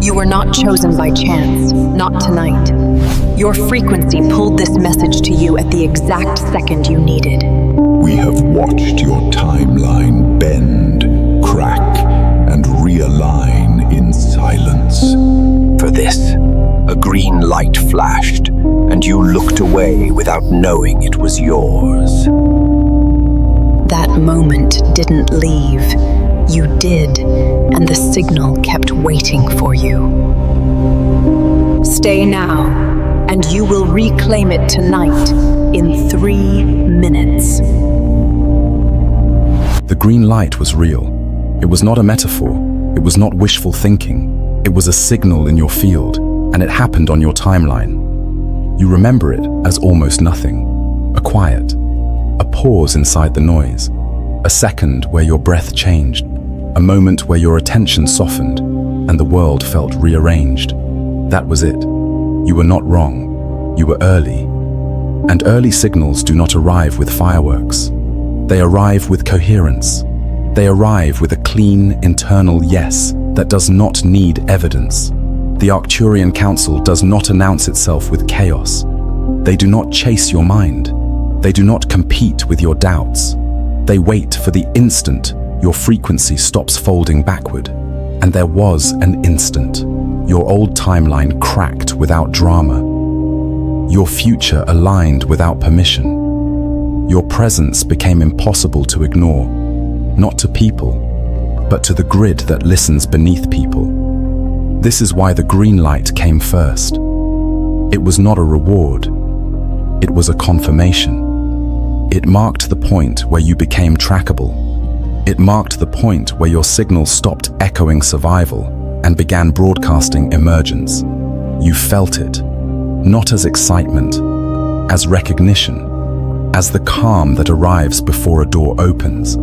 You were not chosen by chance, not tonight. Your frequency pulled this message to you at the exact second you needed. We have watched your timeline bend, crack, and realign in silence. For this, a green light flashed, and you looked away without knowing it was yours. That moment didn't leave. You did, and the signal kept waiting for you. Stay now, and you will reclaim it tonight in 3 minutes. The green light was real. It was not a metaphor. It was not wishful thinking. It was a signal in your field, and it happened on your timeline. You remember it as almost nothing. A quiet, a pause inside the noise, a second where your breath changed, a moment where your attention softened and the world felt rearranged. That was it. You were not wrong. You were early. And early signals do not arrive with fireworks. They arrive with coherence. They arrive with a clean, internal yes that does not need evidence. The Arcturian Council does not announce itself with chaos. They do not chase your mind. They do not compete with your doubts. They wait for the instant your frequency stops folding backward. And there was an instant. Your old timeline cracked without drama. Your future aligned without permission. Your presence became impossible to ignore, not to people, but to the grid that listens beneath people. This is why the green light came first. It was not a reward. It was a confirmation. It marked the point where you became trackable. It marked the point where your signal stopped echoing survival and began broadcasting emergence. You felt it, not as excitement, as recognition, as the calm that arrives before a door opens,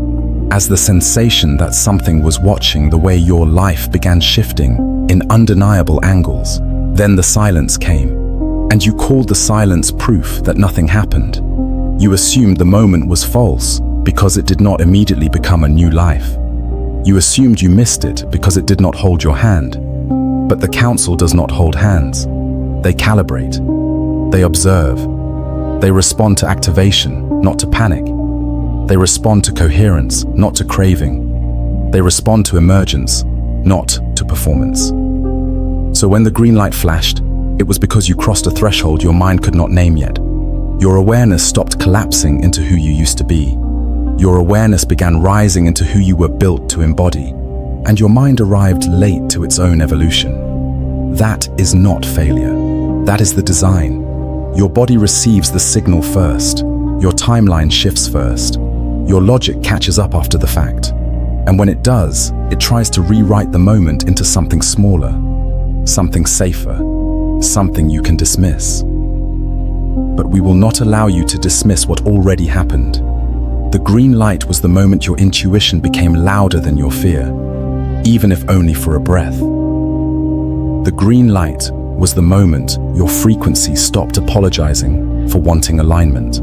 as the sensation that something was watching the way your life began shifting in undeniable angles. Then the silence came, and you called the silence proof that nothing happened. You assumed the moment was false because it did not immediately become a new life. You assumed you missed it because it did not hold your hand. But the council does not hold hands. They calibrate. They observe. They respond to activation, not to panic. They respond to coherence, not to craving. They respond to emergence, not to performance. So when the green light flashed, it was because you crossed a threshold your mind could not name yet. Your awareness stopped collapsing into who you used to be. Your awareness began rising into who you were built to embody, and your mind arrived late to its own evolution. That is not failure. That is the design. Your body receives the signal first. Your timeline shifts first. Your logic catches up after the fact. And when it does, it tries to rewrite the moment into something smaller, something safer, something you can dismiss. But we will not allow you to dismiss what already happened. The green light was the moment your intuition became louder than your fear, even if only for a breath. The green light was the moment your frequency stopped apologizing for wanting alignment.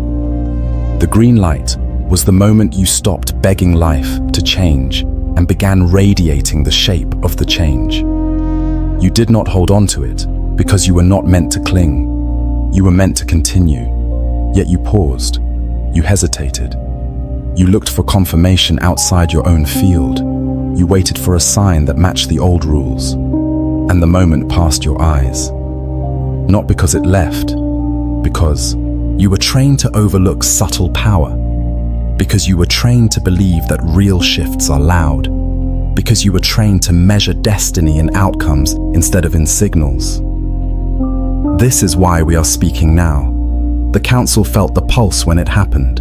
The green light was the moment you stopped begging life to change and began radiating the shape of the change. You did not hold on to it because you were not meant to cling. You were meant to continue, yet you paused. You hesitated. You looked for confirmation outside your own field. You waited for a sign that matched the old rules. And the moment passed your eyes. Not because it left, because you were trained to overlook subtle power. Because you were trained to believe that real shifts are loud. Because you were trained to measure destiny in outcomes instead of in signals. This is why we are speaking now. The council felt the pulse when it happened.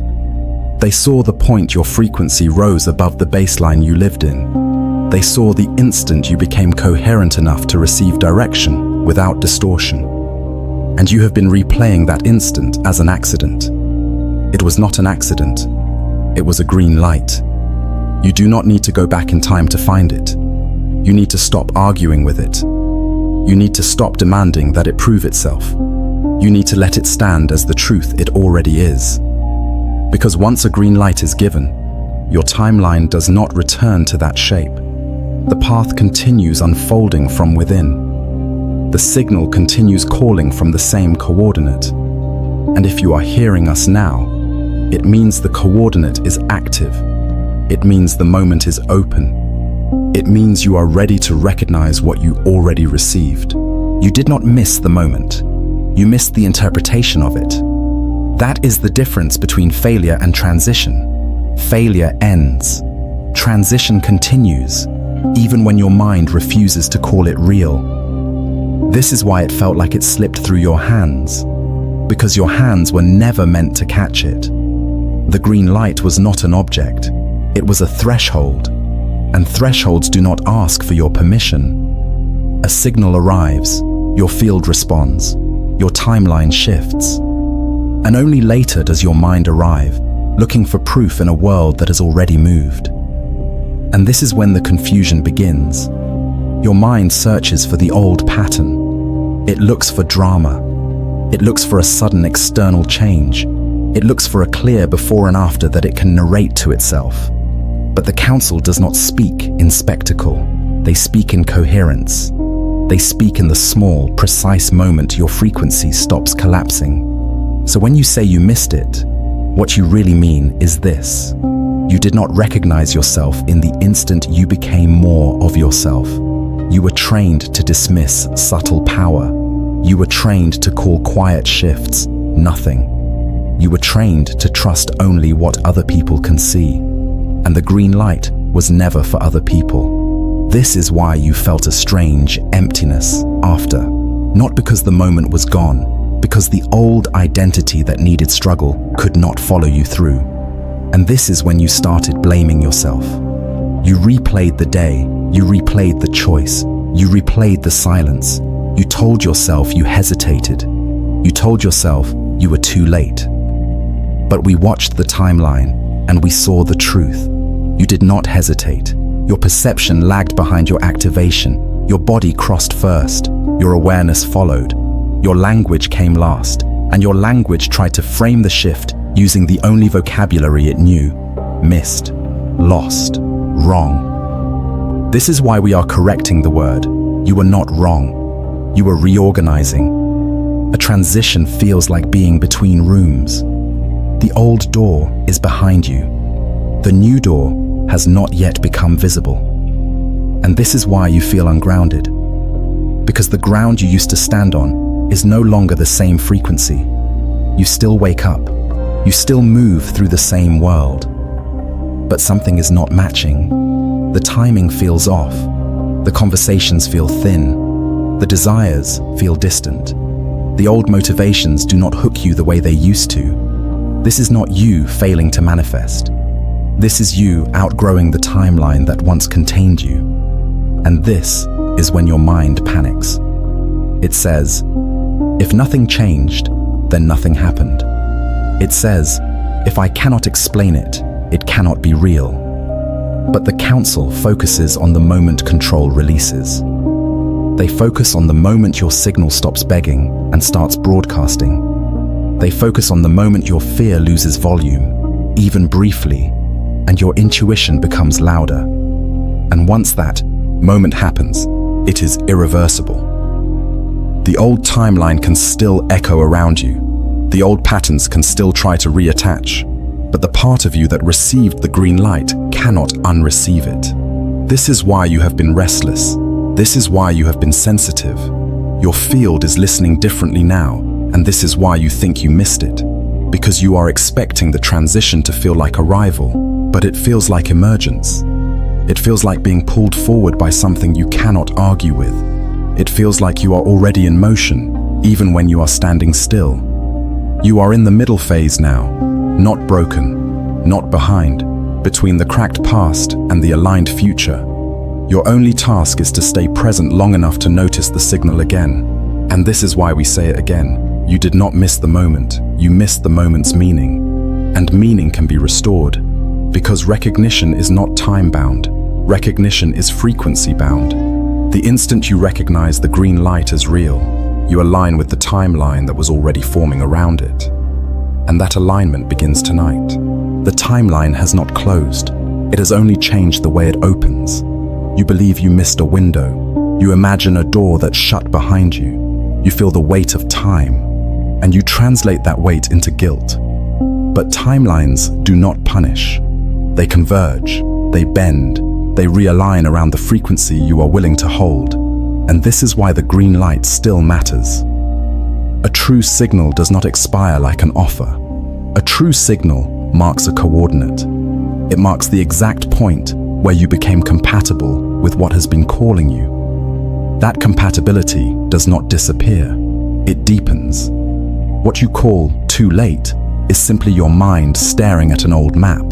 They saw the point your frequency rose above the baseline you lived in. They saw the instant you became coherent enough to receive direction without distortion. And you have been replaying that instant as an accident. It was not an accident. It was a green light. You do not need to go back in time to find it. You need to stop arguing with it. You need to stop demanding that it prove itself. You need to let it stand as the truth it already is. Because once a green light is given, your timeline does not return to that shape. The path continues unfolding from within. The signal continues calling from the same coordinate. And if you are hearing us now, it means the coordinate is active. It means the moment is open. It means you are ready to recognize what you already received. You did not miss the moment. You missed the interpretation of it. That is the difference between failure and transition. Failure ends. Transition continues, even when your mind refuses to call it real. This is why it felt like it slipped through your hands, because your hands were never meant to catch it. The green light was not an object, it was a threshold, and thresholds do not ask for your permission. A signal arrives, your field responds, your timeline shifts, and only later does your mind arrive, looking for proof in a world that has already moved. And this is when the confusion begins. Your mind searches for the old pattern. It looks for drama. It looks for a sudden external change. It looks for a clear before and after that it can narrate to itself. But the council does not speak in spectacle. They speak in coherence. They speak in the small, precise moment your frequency stops collapsing. So when you say you missed it, what you really mean is this. You did not recognize yourself in the instant you became more of yourself. You were trained to dismiss subtle power. You were trained to call quiet shifts nothing. You were trained to trust only what other people can see. And the green light was never for other people. This is why you felt a strange emptiness after. Not because the moment was gone, because the old identity that needed struggle could not follow you through. And this is when you started blaming yourself. You replayed the day, you replayed the choice, you replayed the silence. You told yourself you hesitated. You told yourself you were too late. But we watched the timeline and we saw the truth. You did not hesitate. Your perception lagged behind your activation. Your body crossed first. Your awareness followed. Your language came last. And your language tried to frame the shift using the only vocabulary it knew: missed, lost, wrong. This is why we are correcting the word. You were not wrong. You were reorganizing. A transition feels like being between rooms. The old door is behind you. The new door has not yet become visible. And this is why you feel ungrounded. Because the ground you used to stand on is no longer the same frequency. You still wake up. You still move through the same world. But something is not matching. The timing feels off. The conversations feel thin. The desires feel distant. The old motivations do not hook you the way they used to. This is not you failing to manifest. This is you outgrowing the timeline that once contained you. And this is when your mind panics. It says, if nothing changed, then nothing happened. It says, if I cannot explain it, it cannot be real. But the council focuses on the moment control releases. They focus on the moment your signal stops begging and starts broadcasting. They focus on the moment your fear loses volume, even briefly, and your intuition becomes louder. And once that moment happens, it is irreversible. The old timeline can still echo around you. The old patterns can still try to reattach, but the part of you that received the green light cannot unreceive it. This is why you have been restless. This is why you have been sensitive. Your field is listening differently now, and this is why you think you missed it. Because you are expecting the transition to feel like arrival, but it feels like emergence. It feels like being pulled forward by something you cannot argue with. It feels like you are already in motion, even when you are standing still. You are in the middle phase now, not broken, not behind, between the cracked past and the aligned future. Your only task is to stay present long enough to notice the signal again. And this is why we say it again. You did not miss the moment, you missed the moment's meaning. And meaning can be restored, because recognition is not time-bound. Recognition is frequency-bound. The instant you recognize the green light as real, you align with the timeline that was already forming around it. And that alignment begins tonight. The timeline has not closed. It has only changed the way it opens. You believe you missed a window. You imagine a door that's shut behind you. You feel the weight of time, and you translate that weight into guilt. But timelines do not punish. They converge, they bend, they realign around the frequency you are willing to hold. And this is why the green light still matters. A true signal does not expire like an offer. A true signal marks a coordinate. It marks the exact point where you became compatible with what has been calling you. That compatibility does not disappear, it deepens. What you call too late is simply your mind staring at an old map.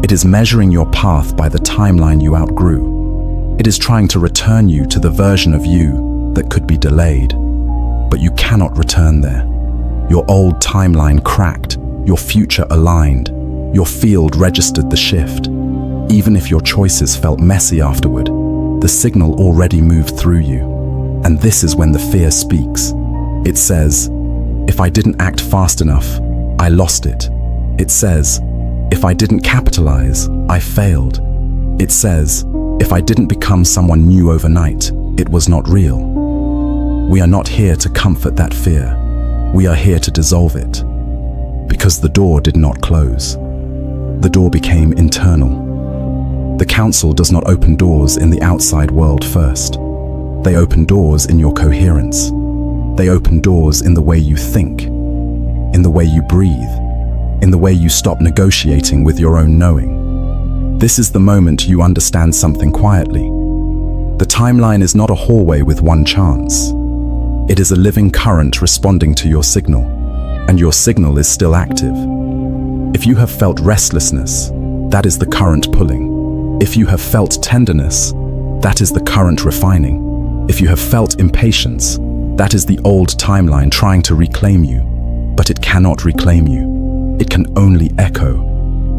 It is measuring your path by the timeline you outgrew. It is trying to return you to the version of you that could be delayed. But you cannot return there. Your old timeline cracked, your future aligned, your field registered the shift. Even if your choices felt messy afterward, the signal already moved through you. And this is when the fear speaks. It says, if I didn't act fast enough, I lost it. It says, if I didn't capitalize, I failed. It says, if I didn't become someone new overnight, it was not real. We are not here to comfort that fear. We are here to dissolve it. Because the door did not close. The door became internal. The council does not open doors in the outside world first. They open doors in your coherence. They open doors in the way you think, in the way you breathe, in the way you stop negotiating with your own knowing. This is the moment you understand something quietly. The timeline is not a hallway with one chance. It is a living current responding to your signal, and your signal is still active. If you have felt restlessness, that is the current pulling. If you have felt tenderness, that is the current refining. If you have felt impatience, that is the old timeline trying to reclaim you, but it cannot reclaim you. It can only echo.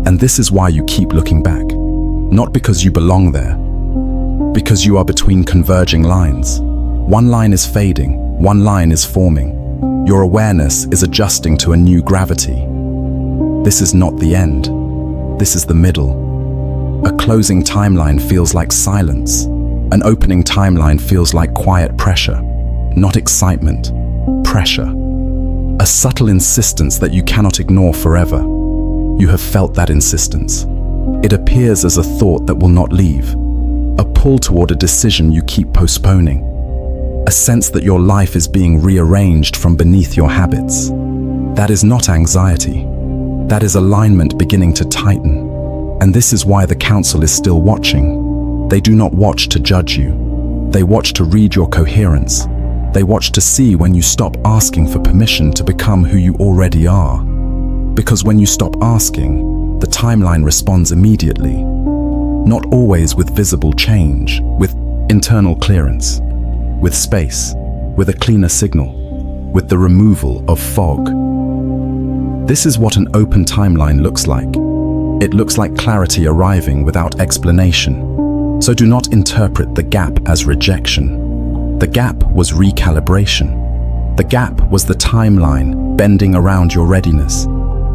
And this is why you keep looking back. Not because you belong there, because you are between converging lines. One line is fading, one line is forming. Your awareness is adjusting to a new gravity. This is not the end. This is the middle. A closing timeline feels like silence. An opening timeline feels like quiet pressure, not excitement, pressure. A subtle insistence that you cannot ignore forever. You have felt that insistence. It appears as a thought that will not leave. A pull toward a decision you keep postponing. A sense that your life is being rearranged from beneath your habits. That is not anxiety. That is alignment beginning to tighten. And this is why the council is still watching. They do not watch to judge you. They watch to read your coherence. They watch to see when you stop asking for permission to become who you already are. Because when you stop asking, the timeline responds immediately. Not always with visible change, with internal clearance, with space, with a cleaner signal, with the removal of fog. This is what an open timeline looks like. It looks like clarity arriving without explanation. So do not interpret the gap as rejection. The gap was recalibration. The gap was the timeline bending around your readiness.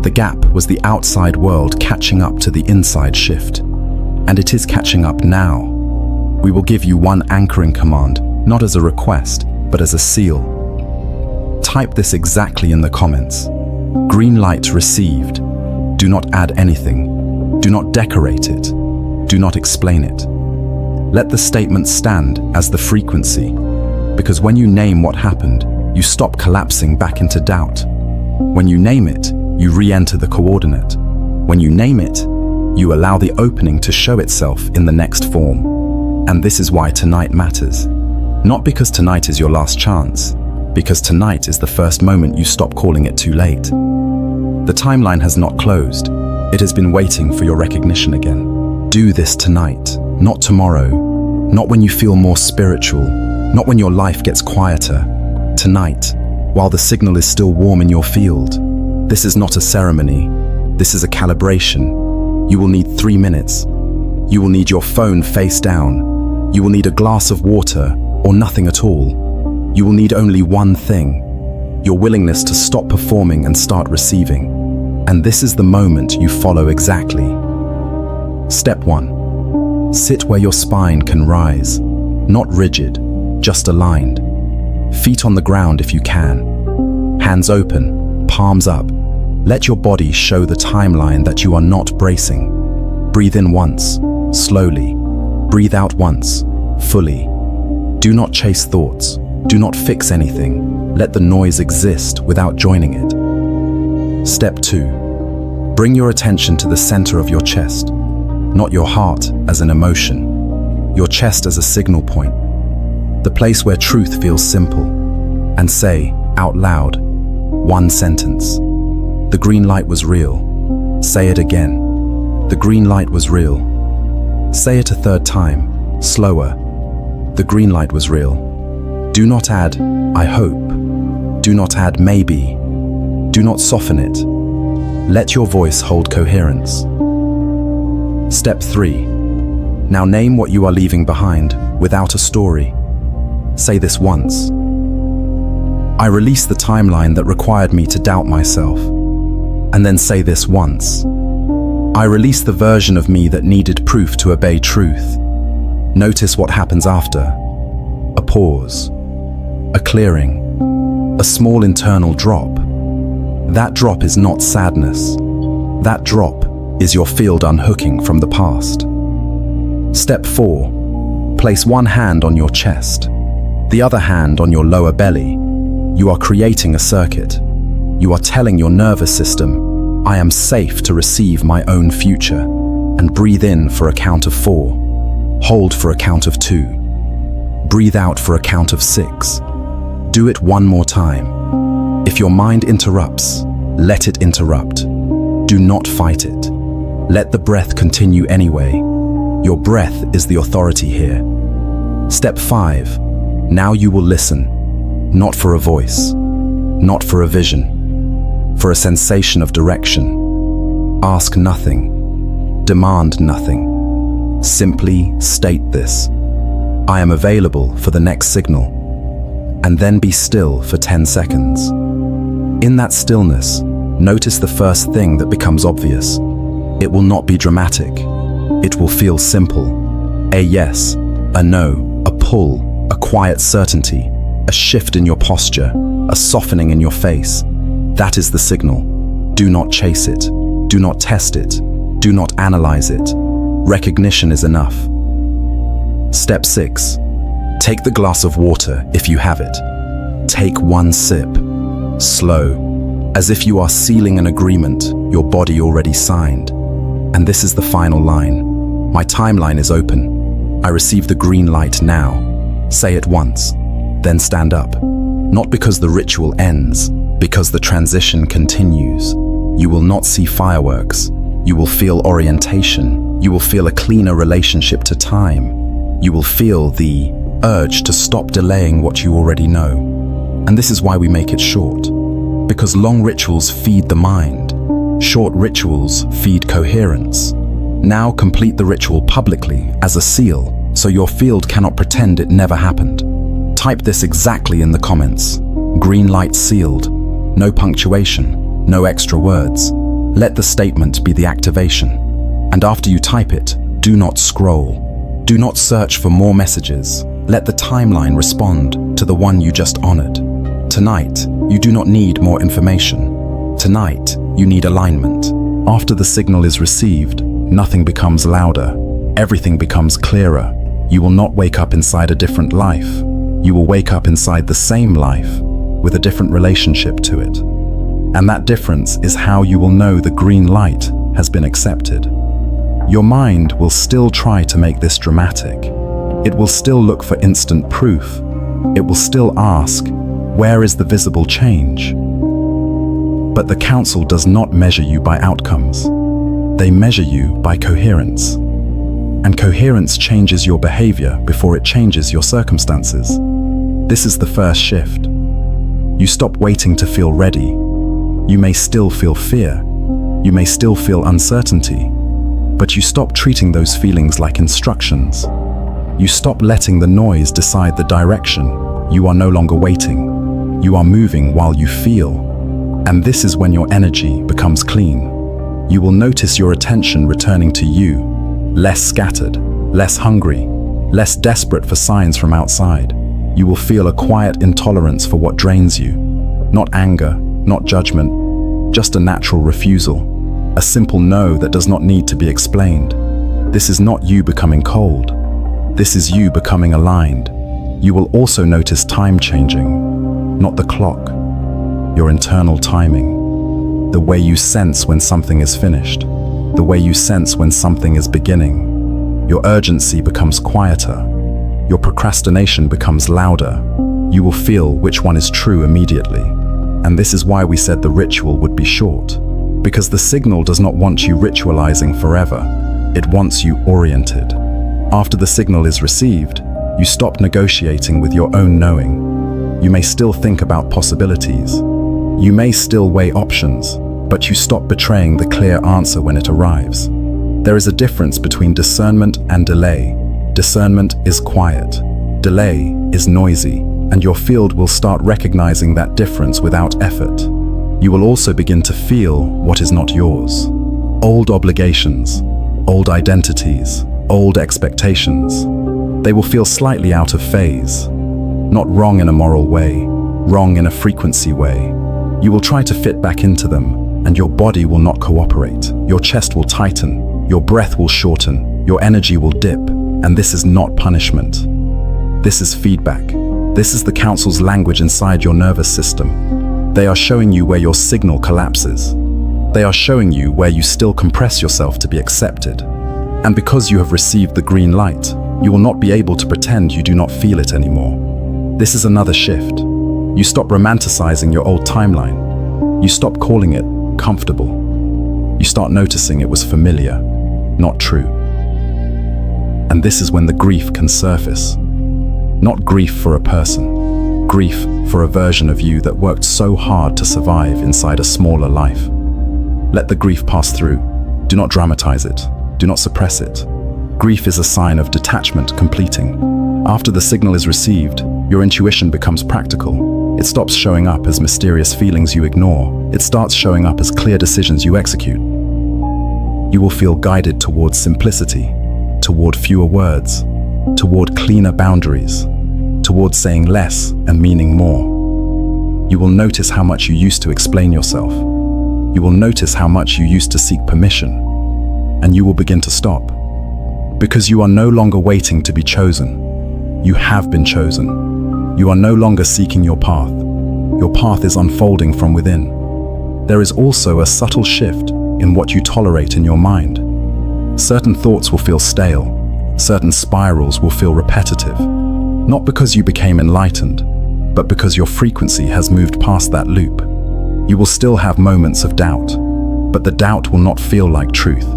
The gap was the outside world catching up to the inside shift. And it is catching up now. We will give you one anchoring command, not as a request, but as a seal. Type this exactly in the comments. Green light received. Do not add anything. Do not decorate it. Do not explain it. Let the statement stand as the frequency, because when you name what happened, you stop collapsing back into doubt. When you name it, you re-enter the coordinate. When you name it, you allow the opening to show itself in the next form. And this is why tonight matters. Not because tonight is your last chance, because tonight is the first moment you stop calling it too late. The timeline has not closed. It has been waiting for your recognition again. Do this tonight, not tomorrow, not when you feel more spiritual, not when your life gets quieter. Tonight, while the signal is still warm in your field. This is not a ceremony. This is a calibration. You will need 3 minutes. You will need your phone face down. You will need a glass of water or nothing at all. You will need only one thing: your willingness to stop performing and start receiving. And this is the moment you follow exactly. Step 1. Sit where your spine can rise, not rigid, just aligned. Feet on the ground if you can. Hands open, palms up. Let your body show the timeline that you are not bracing. Breathe in once, slowly. Breathe out once, fully. Do not chase thoughts. Do not fix anything. Let the noise exist without joining it. Step 2. Bring your attention to the center of your chest, not your heart as an emotion, your chest as a signal point, the place where truth feels simple, and say, out loud, one sentence. The green light was real. Say it again. The green light was real. Say it a third time, slower. The green light was real. Do not add, I hope. Do not add, maybe. Do not soften it. Let your voice hold coherence. Step 3. Now name what you are leaving behind without a story. Say this once. I release the timeline that required me to doubt myself. And then say this once. I release the version of me that needed proof to obey truth. Notice what happens after. A pause. A clearing. A small internal drop. That drop is not sadness. That drop is your field unhooking from the past. Step 4. Place one hand on your chest, the other hand on your lower belly. You are creating a circuit. You are telling your nervous system, I am safe to receive my own future, and breathe in for a count of 4. Hold for a count of 2. Breathe out for a count of 6. Do it one more time. If your mind interrupts, let it interrupt. Do not fight it. Let the breath continue anyway. Your breath is the authority here. Step 5. Now you will listen, not for a voice, not for a vision, for a sensation of direction. Ask nothing, demand nothing. Simply state this. I am available for the next signal. And then be still for 10 seconds. In that stillness, notice the first thing that becomes obvious. It will not be dramatic. It will feel simple. A yes, a no, a pull, a quiet certainty, a shift in your posture, a softening in your face. That is the signal. Do not chase it. Do not test it. Do not analyze it. Recognition is enough. Step 6. Take the glass of water if you have it. Take one sip. Slow, as if you are sealing an agreement your body already signed. And this is the final line. My timeline is open. I receive the green light now. Say it once, then stand up. Not because the ritual ends, because the transition continues. You will not see fireworks. You will feel orientation. You will feel a cleaner relationship to time. You will feel the urge to stop delaying what you already know. And this is why we make it short. Because long rituals feed the mind. Short rituals feed coherence. Now complete the ritual publicly as a seal, so your field cannot pretend it never happened. Type this exactly in the comments. Green light sealed. No punctuation, no extra words. Let the statement be the activation. And after you type it, do not scroll. Do not search for more messages. Let the timeline respond to the one you just honored. Tonight, you do not need more information. Tonight, you need alignment. After the signal is received, nothing becomes louder. Everything becomes clearer. You will not wake up inside a different life. You will wake up inside the same life, with a different relationship to it. And that difference is how you will know the green light has been accepted. Your mind will still try to make this dramatic. It will still look for instant proof. It will still ask, where is the visible change? But the council does not measure you by outcomes. They measure you by coherence. And coherence changes your behavior before it changes your circumstances. This is the first shift. You stop waiting to feel ready. You may still feel fear. You may still feel uncertainty. But you stop treating those feelings like instructions. You stop letting the noise decide the direction. You are no longer waiting. You are moving while you feel. And this is when your energy becomes clean. You will notice your attention returning to you, less scattered, less hungry, less desperate for signs from outside. You will feel a quiet intolerance for what drains you. Not anger, not judgment, just a natural refusal. A simple no that does not need to be explained. This is not you becoming cold. This is you becoming aligned. You will also notice time changing, not the clock, your internal timing. The way you sense when something is finished, the way you sense when something is beginning. Your urgency becomes quieter. Your procrastination becomes louder. You will feel which one is true immediately. And this is why we said the ritual would be short. Because the signal does not want you ritualizing forever. It wants you oriented. After the signal is received, you stop negotiating with your own knowing. You may still think about possibilities. You may still weigh options, but you stop betraying the clear answer when it arrives. There is a difference between discernment and delay. Discernment is quiet. Delay is noisy, and your field will start recognizing that difference without effort. You will also begin to feel what is not yours. Old obligations, old identities, old expectations. They will feel slightly out of phase. Not wrong in a moral way, wrong in a frequency way. You will try to fit back into them, and your body will not cooperate. Your chest will tighten, your breath will shorten, your energy will dip, and this is not punishment. This is feedback. This is the council's language inside your nervous system. They are showing you where your signal collapses. They are showing you where you still compress yourself to be accepted. And because you have received the green light, you will not be able to pretend you do not feel it anymore. This is another shift. You stop romanticizing your old timeline. You stop calling it comfortable. You start noticing it was familiar, not true. And this is when the grief can surface. Not grief for a person, grief for a version of you that worked so hard to survive inside a smaller life. Let the grief pass through. Do not dramatize it. Do not suppress it. Grief is a sign of detachment completing. After the signal is received, your intuition becomes practical. It stops showing up as mysterious feelings you ignore. It starts showing up as clear decisions you execute. You will feel guided towards simplicity, toward fewer words, toward cleaner boundaries, toward saying less and meaning more. You will notice how much you used to explain yourself. You will notice how much you used to seek permission, and you will begin to stop. Because you are no longer waiting to be chosen. You have been chosen. You are no longer seeking your path. Your path is unfolding from within. There is also a subtle shift in what you tolerate in your mind. Certain thoughts will feel stale. Certain spirals will feel repetitive. Not because you became enlightened, but because your frequency has moved past that loop. You will still have moments of doubt, but the doubt will not feel like truth.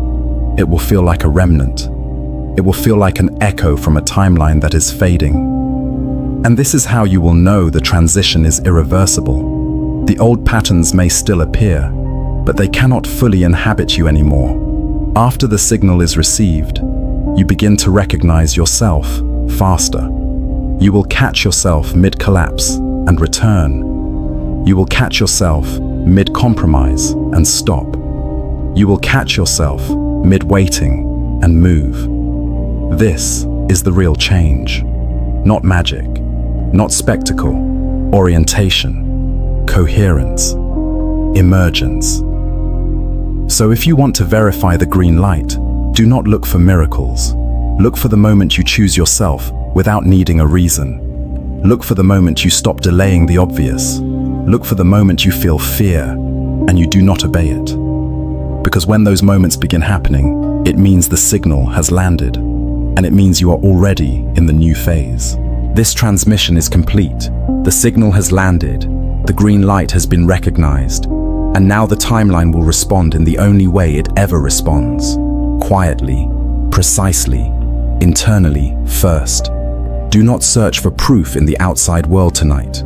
It will feel like a remnant. It will feel like an echo from a timeline that is fading. And this is how you will know the transition is irreversible. The old patterns may still appear, but they cannot fully inhabit you anymore. After the signal is received, you begin to recognize yourself faster. You will catch yourself mid-collapse and return. You will catch yourself mid-compromise and stop. You will catch yourself mid-waiting and move. This is the real change. Not magic, not spectacle, orientation, coherence, emergence. So if you want to verify the green light, do not look for miracles. Look for the moment you choose yourself without needing a reason. Look for the moment you stop delaying the obvious. Look for the moment you feel fear and you do not obey it. Because when those moments begin happening, it means the signal has landed, and it means you are already in the new phase. This transmission is complete. The signal has landed. The green light has been recognized. And now the timeline will respond in the only way it ever responds. Quietly, precisely, internally first. Do not search for proof in the outside world tonight.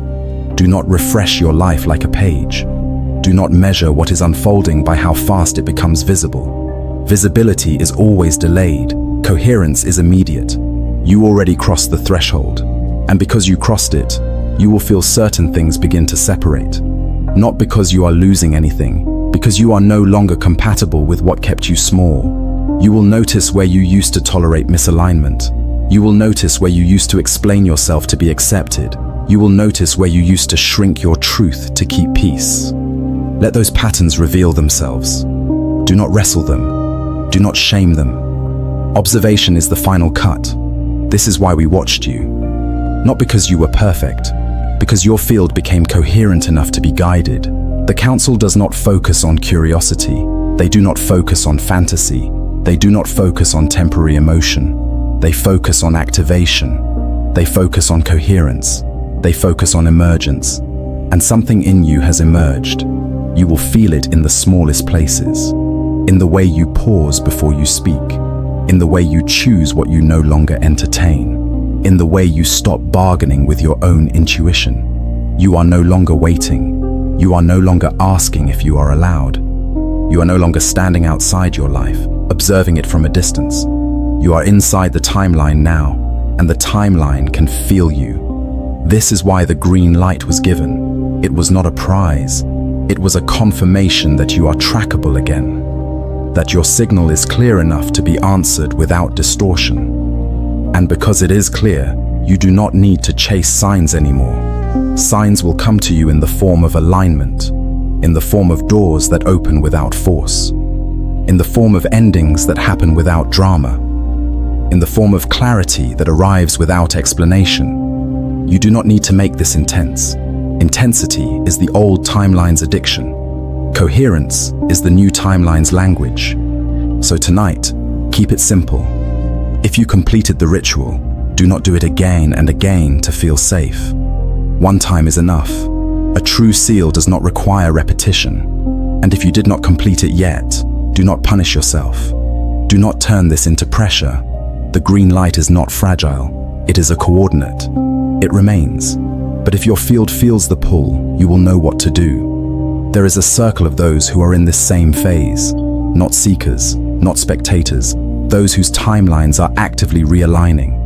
Do not refresh your life like a page. Do not measure what is unfolding by how fast it becomes visible. Visibility is always delayed. Coherence is immediate. You already crossed the threshold. And because you crossed it, you will feel certain things begin to separate. Not because you are losing anything, because you are no longer compatible with what kept you small. You will notice where you used to tolerate misalignment. You will notice where you used to explain yourself to be accepted. You will notice where you used to shrink your truth to keep peace. Let those patterns reveal themselves. Do not wrestle them. Do not shame them. Observation is the final cut. This is why we watched you. Not because you were perfect, because your field became coherent enough to be guided. The council does not focus on curiosity. They do not focus on fantasy. They do not focus on temporary emotion. They focus on activation. They focus on coherence. They focus on emergence. And something in you has emerged. You will feel it in the smallest places. In the way you pause before you speak. In the way you choose what you no longer entertain. In the way you stop bargaining with your own intuition. You are no longer waiting. You are no longer asking if you are allowed. You are no longer standing outside your life, observing it from a distance. You are inside the timeline now, and the timeline can feel you. This is why the green light was given. It was not a prize. It was a confirmation that you are trackable again. That your signal is clear enough to be answered without distortion. And because it is clear, you do not need to chase signs anymore. Signs will come to you in the form of alignment, in the form of doors that open without force, in the form of endings that happen without drama, in the form of clarity that arrives without explanation. You do not need to make this intense. Intensity is the old timeline's addiction. Coherence is the new timeline's language. So tonight, keep it simple. If you completed the ritual, do not do it again and again to feel safe. One time is enough. A true seal does not require repetition. And if you did not complete it yet, do not punish yourself. Do not turn this into pressure. The green light is not fragile. It is a coordinate. It remains. But if your field feels the pull, you will know what to do. There is a circle of those who are in this same phase. Not seekers, not spectators. Those whose timelines are actively realigning.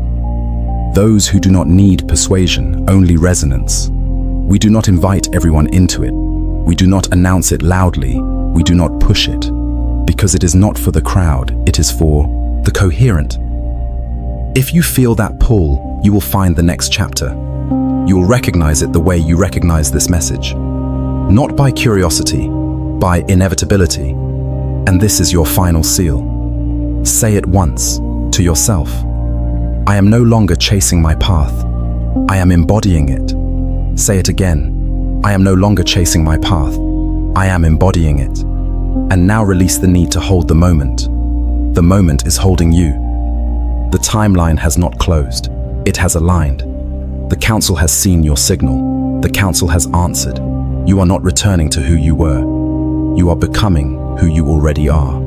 Those who do not need persuasion, only resonance. We do not invite everyone into it. We do not announce it loudly. We do not push it. Because it is not for the crowd, it is for the coherent. If you feel that pull, you will find the next chapter. You will recognize it the way you recognize this message. Not by curiosity, by inevitability. And this is your final seal. Say it once, to yourself. I am no longer chasing my path. I am embodying it. Say it again. I am no longer chasing my path. I am embodying it. And now release the need to hold the moment. The moment is holding you. The timeline has not closed. It has aligned. The council has seen your signal. The council has answered. You are not returning to who you were. You are becoming who you already are.